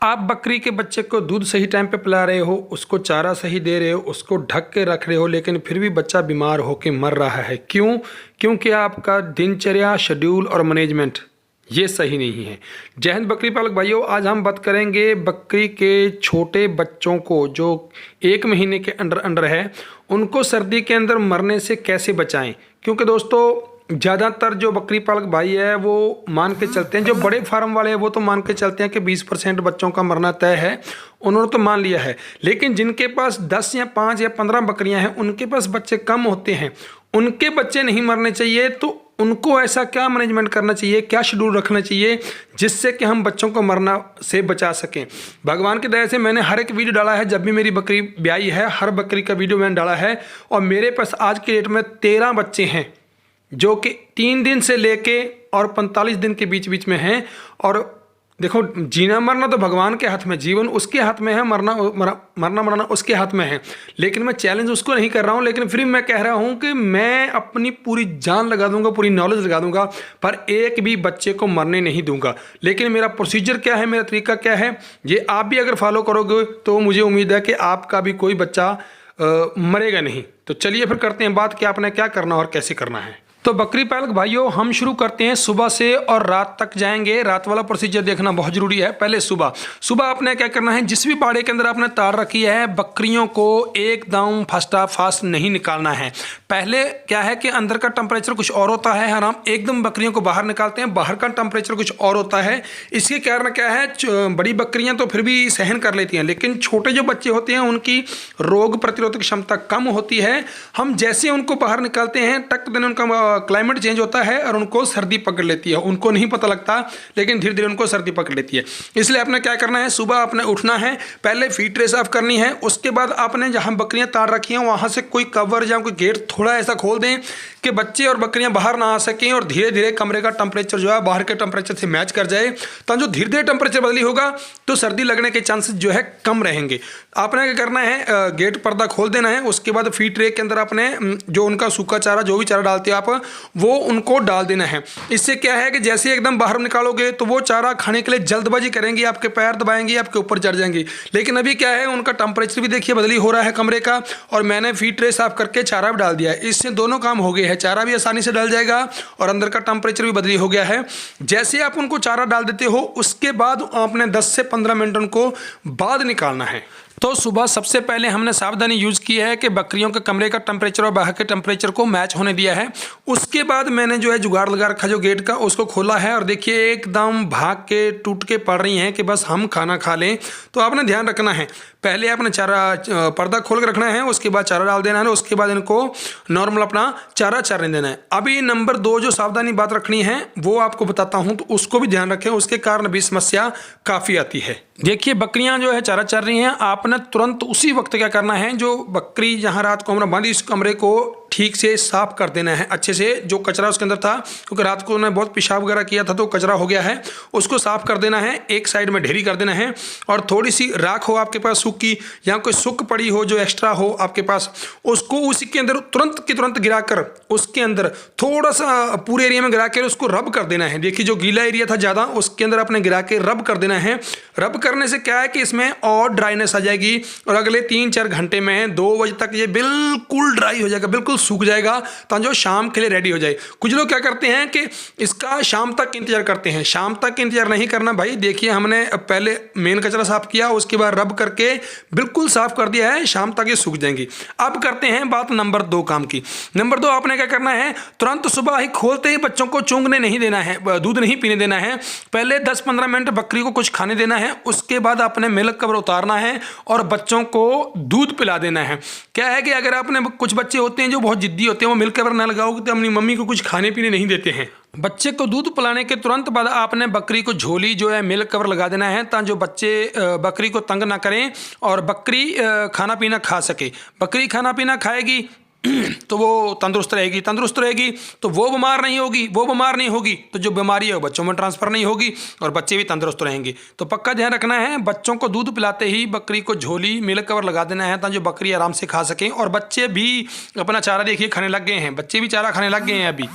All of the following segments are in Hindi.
आप बकरी के बच्चे को दूध सही टाइम पे पिला रहे हो, उसको चारा सही दे रहे हो, उसको ढक के रख रहे हो, लेकिन फिर भी बच्चा बीमार होके मर रहा है। क्यों? क्योंकि आपका दिनचर्या, शेड्यूल और मैनेजमेंट ये सही नहीं है। जय हिंद बकरी पालक भाइयों, आज हम बात करेंगे बकरी के छोटे बच्चों को जो 1 महीने के अंडर है, उनको सर्दी के अंदर मरने से कैसे बचाएं। क्योंकि दोस्तों ज़्यादातर जो बकरी पालक भाई है वो मान के चलते हैं, जो बड़े फार्म वाले हैं वो तो मान के चलते हैं कि 20% बच्चों का मरना तय है, उन्होंने तो मान लिया है। लेकिन जिनके पास 10 या 5 या 15 बकरियां हैं, उनके पास बच्चे कम होते हैं, उनके बच्चे नहीं मरने चाहिए। तो उनको ऐसा क्या मैनेजमेंट करना चाहिए, क्या शेड्यूल रखना चाहिए जिससे कि हम बच्चों को मरना से बचा सकें। भगवान की दया से मैंने हर एक वीडियो डाला है, जब भी मेरी बकरी ब्याई है हर बकरी का वीडियो मैंने डाला है, और मेरे पास आज के डेट में 13 बच्चे हैं जो कि 3 दिन से लेके और 45 दिन के बीच बीच में हैं। और देखो, जीना मरना तो भगवान के हाथ में, जीवन उसके हाथ में है, मरना उसके हाथ में है। लेकिन मैं चैलेंज उसको नहीं कर रहा हूं, लेकिन फिर मैं कह रहा हूं कि मैं अपनी पूरी जान लगा दूंगा, पूरी नॉलेज लगा दूंगा, पर एक भी बच्चे को मरने नहीं दूंगा। लेकिन मेरा प्रोसीजर क्या है, मेरा तरीका क्या है, ये आप भी अगर फॉलो करोगे तो मुझे उम्मीद है कि आपका भी कोई बच्चा मरेगा नहीं। तो चलिए फिर करते हैं बात कि आपने क्या करना और कैसे करना है। तो बकरी पालक भाइयों, हम शुरू करते हैं सुबह से और रात तक जाएंगे। रात वाला प्रोसीजर देखना बहुत जरूरी है। पहले सुबह आपने क्या करना है, जिस भी बाड़े के अंदर आपने तार रखी है, बकरियों को एकदम फास्ट नहीं निकालना है। पहले क्या है कि अंदर का टेम्परेचर कुछ और होता है, हम एकदम बकरियों को बाहर निकालते हैं, बाहर का टेम्परेचर कुछ और होता है। इसके कारण क्या है, बड़ी बकरियां तो फिर भी सहन कर लेती हैं, लेकिन छोटे जो बच्चे होते हैं उनकी रोग प्रतिरोधक क्षमता कम होती है। हम जैसे उनको बाहर निकालते हैं, टक देने उनका क्लाइमेट चेंज होता है और उनको सर्दी पकड़ लेती है। उनको नहीं पता लगता, लेकिन धीरे धीरे उनको सर्दी पकड़ लेती है। इसलिए आपने क्या करना है, सुबह आपने उठना है, पहले फीड ट्रे साफ करनी है। उसके बाद आपने जहां बकरियां तार रखी हैं वहां से कोई कवर या कोई गेट थोड़ा ऐसा खोल दें कि बच्चे और बकरियां बाहर ना आ सकें, और धीरे धीरे कमरे का टेम्परेचर जो है बाहर के टेम्परेचर से मैच कर जाए। तो जो धीरे धीरे टेम्परेचर बदली होगा तो सर्दी लगने के चांसेस जो है कम रहेंगे। आपने क्या करना है, गेट पर्दा खोल देना है। उसके बाद फीड ट्रे के अंदर आपने जो उनका सूखा चारा, जो भी चारा डालते हो आप, वो उनको डाल देना है। इससे क्या है कि जैसे एकदम बाहर निकालोगे तो वो चारा खाने के लिए जल्दबाजी करेंगे, आपके पैर दबाएंगे, आपके ऊपर चढ़ जाएंगे। लेकिन अभी क्या है, उनका टेम्परेचर भी देखिए बदली हो रहा है कमरे का, और मैंने फीड ट्रे साफ करके चारा भी डाल दिया है। इससे दोनों काम हो गए हैं, चारा भी आसानी से डल जाएगा और अंदर का टेम्परेचर भी बदली हो गया है। जैसे आप उनको चारा डाल देते हो, उसके बाद आपने 10 से 15 मिनट उनको बाद निकालना है। तो सुबह सबसे पहले हमने सावधानी यूज़ की है कि बकरियों के कमरे का टेम्परेचर और बाहर के टेम्परेचर को मैच होने दिया है। उसके बाद मैंने जो है जुगाड़ लगा रखा जो गेट का, उसको खोला है, और देखिए एकदम भाग के टूट के पड़ रही हैं कि बस हम खाना खा लें। तो आपने ध्यान रखना है, पहले आपने चारा पर्दा खोल कर रखना है, उसके बाद चारा डाल देना है, उसके बाद इनको नॉर्मल अपना चारा चरने देना है। अभी नंबर 2 जो सावधानी बात रखनी है वो आपको बताता हूँ, तो उसको भी ध्यान रखें, उसके कारण भी समस्या काफ़ी आती है। देखिए बकरियां जो है चारा चर रही हैं, आपने तुरंत उसी वक्त क्या करना है, जो बकरी जहां रात को हमने बांधी, इस कमरे को ठीक से साफ कर देना है अच्छे से। जो कचरा उसके अंदर था, क्योंकि रात को उन्होंने बहुत पेशाब वगैरह किया था तो कचरा हो गया है, उसको साफ कर देना है। एक साइड में ढेरी कर देना है, और थोड़ी सी राख हो आपके पास सूखी, या कोई सुख पड़ी हो जो एक्स्ट्रा हो आपके पास, उसको उसी के अंदर तुरंत की तुरंत गिराकर उसके अंदर थोड़ा सा पूरे एरिया में गिरा कर उसको रब कर देना है। देखिए जो गीला एरिया था ज़्यादा, उसके अंदर आपने गिरा के रब कर देना है। रब करने से क्या है कि इसमें और ड्राइनेस आ जाएगी, और अगले 3-4 घंटे में 2 बजे तक ये बिल्कुल ड्राई हो जाएगा, बिल्कुल सूख जाएगा, ताकि शाम के लिए रेडी हो जाए। कुछ लोग क्या करते हैं कि इसका शाम तक इंतजार करते हैं। शाम तक इंतजार नहीं करना भाई। देखिए हमने पहले मेन कचरा साफ किया, उसके बाद रब करके बिल्कुल साफ कर दिया है, शाम तक ये सूख जाएंगी। अब करते हैं बात नंबर 2 काम की। नंबर 2 आपने क्या करना है, तुरंत सुबह ही खोलते ही बच्चों को चूंगने नहीं देना है, दूध नहीं पीने देना है। पहले 10-15 मिनट बकरी को कुछ खाने देना है, उसके बाद आपने मिल्क कवर उतारना है और बच्चों को दूध पिला देना है। क्या है कि अगर आपने कुछ बच्चे होते हैं जो बहुत जिद्दी होते हैं, वो मिल्क कवर ना लगाओगे तो अपनी मम्मी को कुछ खाने पीने नहीं देते हैं। बच्चे को दूध पिलाने के तुरंत बाद आपने बकरी को झोली जो है मिल्क कवर लगा देना है, ताकि जो बच्चे बकरी को तंग ना करें और बकरी खाना पीना खा सके। बकरी खाना पीना खाएगी तो वो तंदुरुस्त रहेगी तो वो बीमार नहीं होगी तो जो बीमारी है वो बच्चों में ट्रांसफ़र नहीं होगी और बच्चे भी तंदुरुस्त रहेंगे। तो पक्का ध्यान रखना है, बच्चों को दूध पिलाते ही बकरी को झोली मिल्क कवर लगा देना है, ताकि जो बकरी आराम से खा सकें। और बच्चे भी अपना चारा देखिए खाने लग गए हैं, बच्चे भी चारा खाने लग गए हैं अभी।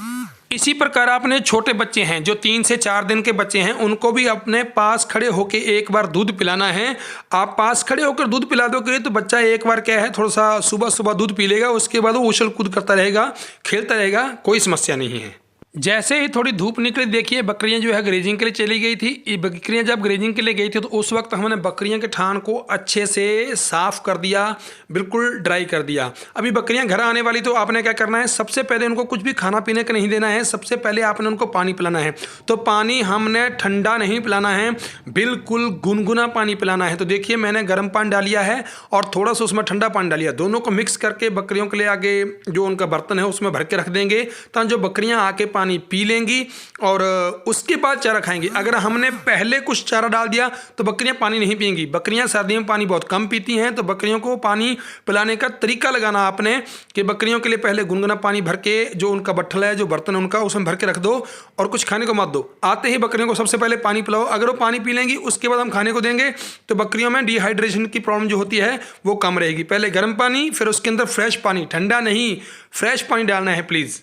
इसी प्रकार आपने छोटे बच्चे हैं जो 3 से 4 दिन के बच्चे हैं, उनको भी अपने पास खड़े होकर एक बार दूध पिलाना है। आप पास खड़े होकर दूध पिला दोगे तो बच्चा एक बार क्या है, थोड़ा सा सुबह सुबह दूध पी लेगा, उसके बाद वो उछल कूद करता रहेगा, खेलता रहेगा, कोई समस्या नहीं है। जैसे ही थोड़ी धूप निकली, देखिए बकरियां जो है ग्रेजिंग के लिए चली गई थी। ये बकरियां जब ग्रेजिंग के लिए गई थी तो उस वक्त हमने बकरियां के थान को अच्छे से साफ कर दिया, बिल्कुल ड्राई कर दिया। अभी बकरियां घर आने वाली तो आपने क्या करना है, सबसे पहले उनको कुछ भी खाना पीने का नहीं देना है, सबसे पहले आपने उनको पानी पिलाना है। तो पानी हमने ठंडा नहीं पिलाना है, बिल्कुल गुनगुना पानी पिलाना है। तो देखिए मैंने गर्म पानी डालिया है और थोड़ा सा उसमें ठंडा पानी डालिया, दोनों को मिक्स करके बकरियों के लिए आगे जो उनका बर्तन है उसमें भर के रख देंगे, ताकि जो बकरियां आके पानी पी लेंगी और उसके बाद चारा खाएंगी। अगर हमने पहले कुछ चारा डाल दिया तो बकरियां पानी नहीं पिएंगी। बकरियां सर्दियों में पानी बहुत कम पीती हैं, तो बकरियों को पानी पिलाने का तरीका लगाना आपने कि बकरियों के लिए पहले गुनगुना पानी भर के जो उनका बट्ठल है, जो बर्तन है उनका, उसमें भर के रख दो और कुछ खाने को मत दो। आते ही बकरियों को सबसे पहले पानी पिलाओ। अगर वो पानी पी लेंगी उसके बाद हम खाने को देंगे तो बकरियों में डिहाइड्रेशन की प्रॉब्लम जो होती है वो कम रहेगी। पहले गर्म पानी, फिर उसके अंदर फ्रेश पानी, ठंडा नहीं, फ्रेश पानी डालना है प्लीज़।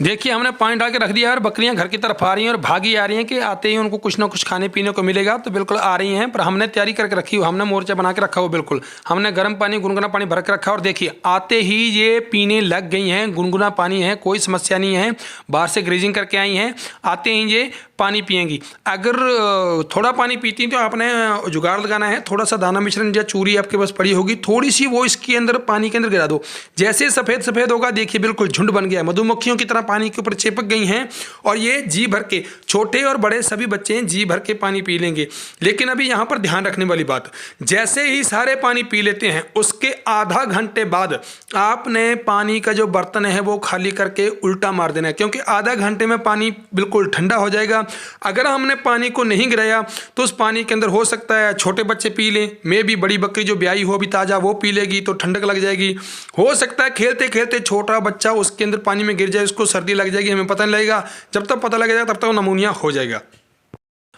देखिए हमने पानी डाल के रख दिया और बकरियां घर की तरफ आ रही हैं और भागी आ रही हैं कि आते ही उनको कुछ ना कुछ खाने पीने को मिलेगा, तो बिल्कुल आ रही हैं। पर हमने तैयारी करके रखी हो, हमने मोर्चा बना के रखा हो, बिल्कुल हमने गर्म पानी, गुनगुना पानी भर के रखा और देखिए आते ही ये पीने लग गई हैं। गुनगुना पानी है, कोई समस्या नहीं है, बाहर से ग्रेजिंग करके आई हैं, आते ही ये पानी पिएंगी। अगर थोड़ा पानी पीती तो आपने जुगाड़ लगाना है, थोड़ा सा दाना मिश्रण या चूरी आपके पास पड़ी होगी, थोड़ी सी वो इसके अंदर पानी के अंदर गिरा दो। जैसे सफ़ेद सफ़ेद होगा देखिए बिल्कुल झुंड बन गया, मधुमक्खियों की तरह पानी के ऊपर चिपक गई हैं और ये जी भर के, छोटे और बड़े सभी बच्चे जी भर के पानी पी लेंगे। लेकिन अभी यहाँ पर ध्यान रखने वाली बात, जैसे ही सारे पानी पी लेते हैं उसके आधा घंटे बाद आपने पानी का जो बर्तन है वो खाली करके उल्टा मार देना है, क्योंकि आधा घंटे में पानी बिल्कुल ठंडा हो जाएगा। अगर हमने पानी को नहीं गिराया तो उस पानी के अंदर हो सकता है छोटे बच्चे पी लें, मे भी बड़ी बकरी जो ब्याई हो अभी ताज़ा वो पी लेगी तो ठंडक लग जाएगी। हो सकता है खेलते खेलते छोटा बच्चा उसके अंदर पानी में गिर जाए, उसको सर्दी लग जाएगी, हमें पता नहीं लगेगा। जब तक पता लग जाएगा तब तक वो नमूनिया हो जाएगा।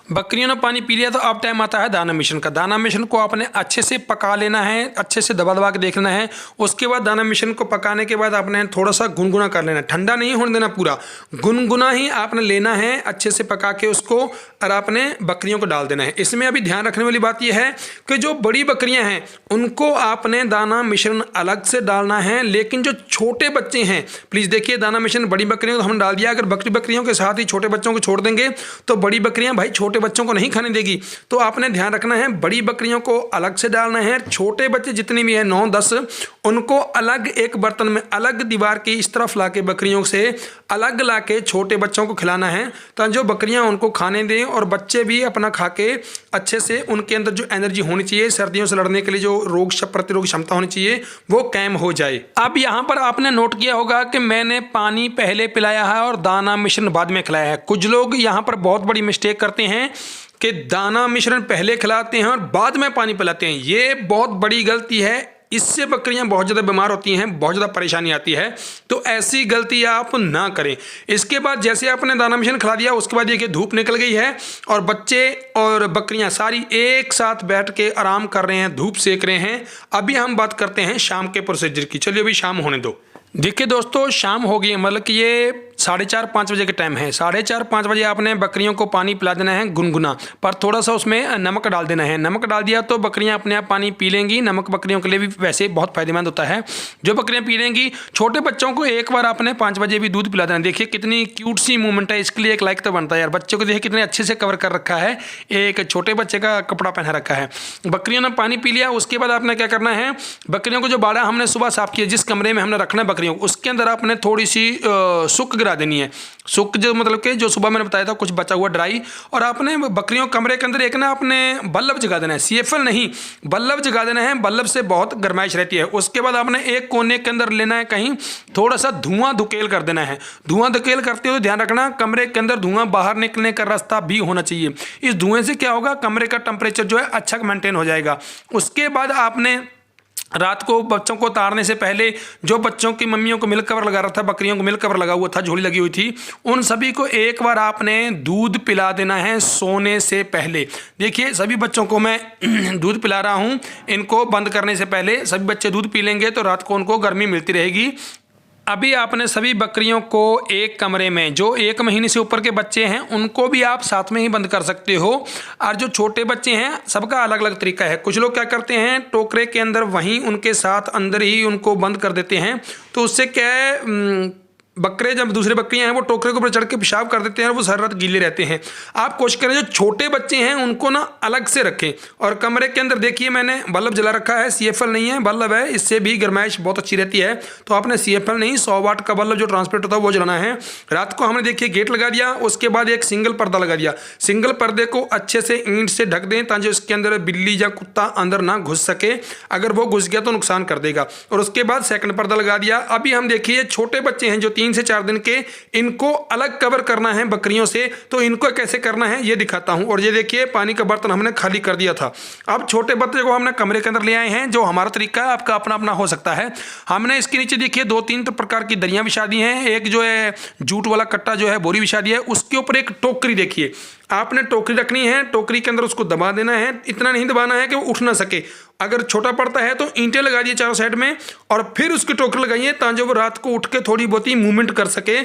बकरियों ने पानी पी लिया तो अब टाइम आता है दाना मिश्रण का। दाना मिश्रण को आपने अच्छे से पका लेना है, अच्छे से दबा दबा के देख लेना है। उसके बाद दाना मिश्रण को पकाने के बाद आपने थोड़ा सा गुनगुना कर लेना है, ठंडा नहीं होने देना, पूरा गुनगुना ही आपने लेना है, अच्छे से पका के उसको और आपने बकरियों को डाल देना है। इसमें अभी ध्यान रखने वाली बात यह है कि जो बड़ी बकरियां हैं उनको आपने दाना मिश्रण अलग से डालना है, लेकिन जो छोटे बच्चे हैं प्लीज़ देखिए, दाना मिश्रण बड़ी बकरियों को हमने डाल दिया, अगर बकरियों के साथ ही छोटे बच्चों को छोड़ देंगे तो बड़ी बकरियां भाई छोटे बच्चों को नहीं खाने देगी। तो आपने ध्यान रखना है, बड़ी बकरियों को अलग से डालना है, छोटे बच्चे जितने भी हैं 9-10 उनको अलग एक बर्तन में, अलग दीवार की इस तरफ लाके बकरियों से अलग लाके छोटे बच्चों को खिलाना है, ताकि जो बकरियां उनको खाने दें और बच्चे भी अपना खा के अच्छे से, उनके अंदर जो एनर्जी होनी चाहिए, सर्दियों से लड़ने के लिए जो रोग प्रतिरोग क्षमता होनी चाहिए वो कायम हो जाए। अब यहाँ पर आपने नोट किया होगा कि मैंने पानी पहले पिलाया है और दाना मिश्रण बाद में खिलाया है। कुछ लोग यहाँ पर बहुत बड़ी मिस्टेक करते हैं कि दाना मिश्रण पहले खिलाते हैं और बाद में पानी पिलाते हैं। ये बहुत बड़ी गलती है, इससे बकरियां बहुत ज़्यादा बीमार होती हैं, बहुत ज़्यादा परेशानी आती है। तो ऐसी गलती आप ना करें। इसके बाद जैसे आपने दाना मिश्रण खिला दिया उसके बाद देखिए धूप निकल गई है और बच्चे और बकरियां सारी एक साथ बैठ के आराम कर रहे हैं, धूप सेक रहे हैं। अभी हम बात करते हैं शाम के प्रोसीजर की। चलिए अभी शाम होने दो। देखिए दोस्तों शाम हो गई, मतलब कि ये 4:30-5 बजे के टाइम है। 4:30-5 बजे आपने बकरियों को पानी पिला देना है गुनगुना, पर थोड़ा सा उसमें नमक डाल देना है। नमक डाल दिया तो बकरियां अपने आप पानी पी लेंगी। नमक बकरियों के लिए भी वैसे बहुत फायदेमंद होता है। जो बकरियां पी लेंगी, छोटे बच्चों को एक बार आपने 5 बजे भी दूध पिला देना। देखिए कितनी क्यूट सी मूवमेंट है, इसके लिए एक लाइक तो बनता है यार। बच्चों को देखिए कितने अच्छे से कवर कर रखा है, एक छोटे बच्चे का कपड़ा पहना रखा है। बकरियों ने पानी पी लिया, उसके बाद आपने क्या करना है, बकरियों को जो बाड़ा हमने सुबह साफ किया, जिस कमरे में हमने रखना है बकरियों को, उसके अंदर आपने थोड़ी सी सुक गिरा देनी है। सुक जो मतलब कि जो सुबह मैंने बताया था कुछ बचा हुआ ड्राई, और आपने बकरियों कमरे के अंदर एक ना आपने बल्ब जगा देना है। CFL नहीं, बल्ब जगा देना है। बल्ब से बहुत गर्माइश रहती है। उसके बाद आपने एक कोने के अंदर लेना है, कहीं थोड़ा सा धुआं धुकेल कर देना है। धुआं धुकेल करते हुए ध्यान रखना कमरे के अंदर धुआं बाहर निकलने का रास्ता भी होना चाहिए। इस धुएं से क्या होगा, कमरे का टेम्परेचर जो है अच्छा मेंटेन हो जाएगा। उसके बाद आपने रात को बच्चों को उतारने से पहले जो बच्चों की मम्मियों को मिल्क कवर लगा रहा था, बकरियों को मिल्क कवर लगा हुआ था, झोली लगी हुई थी, उन सभी को एक बार आपने दूध पिला देना है सोने से पहले। देखिए सभी बच्चों को मैं दूध पिला रहा हूँ, इनको बंद करने से पहले सभी बच्चे दूध पी लेंगे तो रात को उनको गर्मी मिलती रहेगी। अभी आपने सभी बकरियों को एक कमरे में, जो 1 महीने से ऊपर के बच्चे हैं उनको भी आप साथ में ही बंद कर सकते हो, और जो छोटे बच्चे हैं सबका अलग अलग तरीका है। कुछ लोग क्या करते हैं, टोकरे के अंदर वहीं उनके साथ अंदर ही उनको बंद कर देते हैं, तो उससे क्या है, बकरे जब दूसरे बकरियां हैं वो टोकरे के ऊपर चढ़ के पेशाब कर देते हैं और वो सारी रात गीले रहते हैं। आप कोशिश करें जो छोटे बच्चे हैं उनको ना अलग से रखें। और कमरे के अंदर देखिए मैंने बल्ब जला रखा है, CFL नहीं है, बल्ब है, इससे भी गर्माइश बहुत अच्छी रहती है। तो आपने CFL नहीं, 100 वाट का बल्ब जो ट्रांसपेरेंट होता है वो जलाना है। रात को हमने देखिए गेट लगा दिया, उसके बाद एक सिंगल पर्दा लगा दिया। सिंगल पर्दे को अच्छे से ईंट से ढक दें ताकि उसके अंदर बिल्ली या कुत्ता अंदर ना घुस सके, अगर वो घुस गया तो नुकसान कर देगा। और उसके बाद सेकंड पर्दा लगा दिया। अभी हम देखिए छोटे बच्चे हैं जो 3 से 4 दिन के, इनको अलग कवर करना है बकरियों से, तो इनको कैसे करना है ये दिखाता हूं। और ये देखिए पानी का बर्तन हमने खाली कर दिया था। अब छोटे बच्चे को हमने कमरे के अंदर ले आए हैं, जो हमारा तरीका है, आपका अपना अपना हो सकता है। हमने इसके नीचे देखिए 2-3 प्रकार की दरियां बिछा दी हैं। एक जो है जूट वाला कट्टा जो है बोरी बिछा दिया है, उसके ऊपर एक टोकरी देखिए, आपने टोकरी रखनी है, टोकरी के अंदर उसको दबा देना है। इतना नहीं दबाना है कि वो उठ ना सके। अगर छोटा पड़ता है तो ईंटें लगा दिए चारों साइड में, और फिर उसकी टोकरी लगाइए ताकि वो रात को उठ के थोड़ी बहुत ही मूवमेंट कर सके।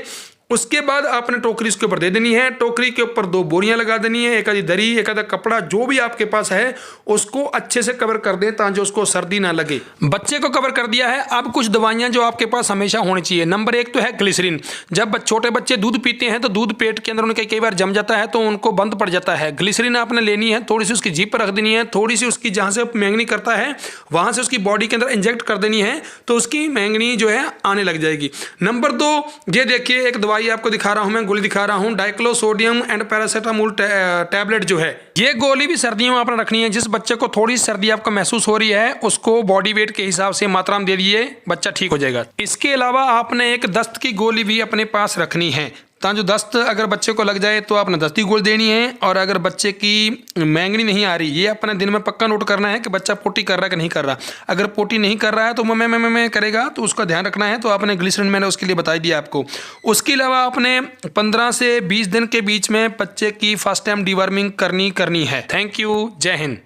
उसके बाद आपने टोकरी इसके ऊपर दे देनी है। टोकरी के ऊपर 2 बोरियां लगा देनी है, एक आधी दरी, एक आधा कपड़ा, जो भी आपके पास है उसको अच्छे से कवर कर दें ताकि उसको सर्दी ना लगे। बच्चे को कवर कर दिया है। अब कुछ दवाइयां जो आपके पास हमेशा होनी चाहिए। नंबर 1 तो है ग्लिसरीन। जब छोटे बच्चे दूध पीते हैं तो दूध पेट के अंदर उनके कई बार जम जाता है, तो उनको बंद पड़ जाता है। ग्लिसरीन आपने लेनी है, थोड़ी सी उसकी जीभ पर रख देनी है, थोड़ी सी उसकी जहाँ से मैंगनी करता है वहाँ से उसकी बॉडी के अंदर इंजेक्ट कर देनी है, तो उसकी मैंगनी जो है आने लग जाएगी। नंबर 2, ये देखिए एक दवाई आपको दिखा रहा हूं, मैं गोली दिखा रहा हूं, डाइक्लोसोडियम एंड पैरासीटामोल टैबलेट जो है, ये गोली भी सर्दियों में आपने रखनी है। जिस बच्चे को थोड़ी सर्दी आपको महसूस हो रही है उसको बॉडी वेट के हिसाब से मात्रा में दे दिए, बच्चा ठीक हो जाएगा। इसके अलावा आपने एक दस्त की गोली भी अपने पास रखनी है, ताकि जो दस्त अगर बच्चे को लग जाए तो आपने दस्त की गोली देनी है। और अगर बच्चे की मैंगनी नहीं आ रही, ये अपने दिन में पक्का नोट करना है कि बच्चा पोटी कर रहा है कि नहीं कर रहा। अगर पोटी नहीं कर रहा है तो मैं करेगा, तो उसका ध्यान रखना है। तो आपने ग्लिसरीन मैंने उसके लिए बता दिया आपको। उसके अलावा आपने 15 से 20 दिन के बीच में बच्चे की फर्स्ट टाइम डिवर्मिंग करनी है। थैंक यू, जय हिंद।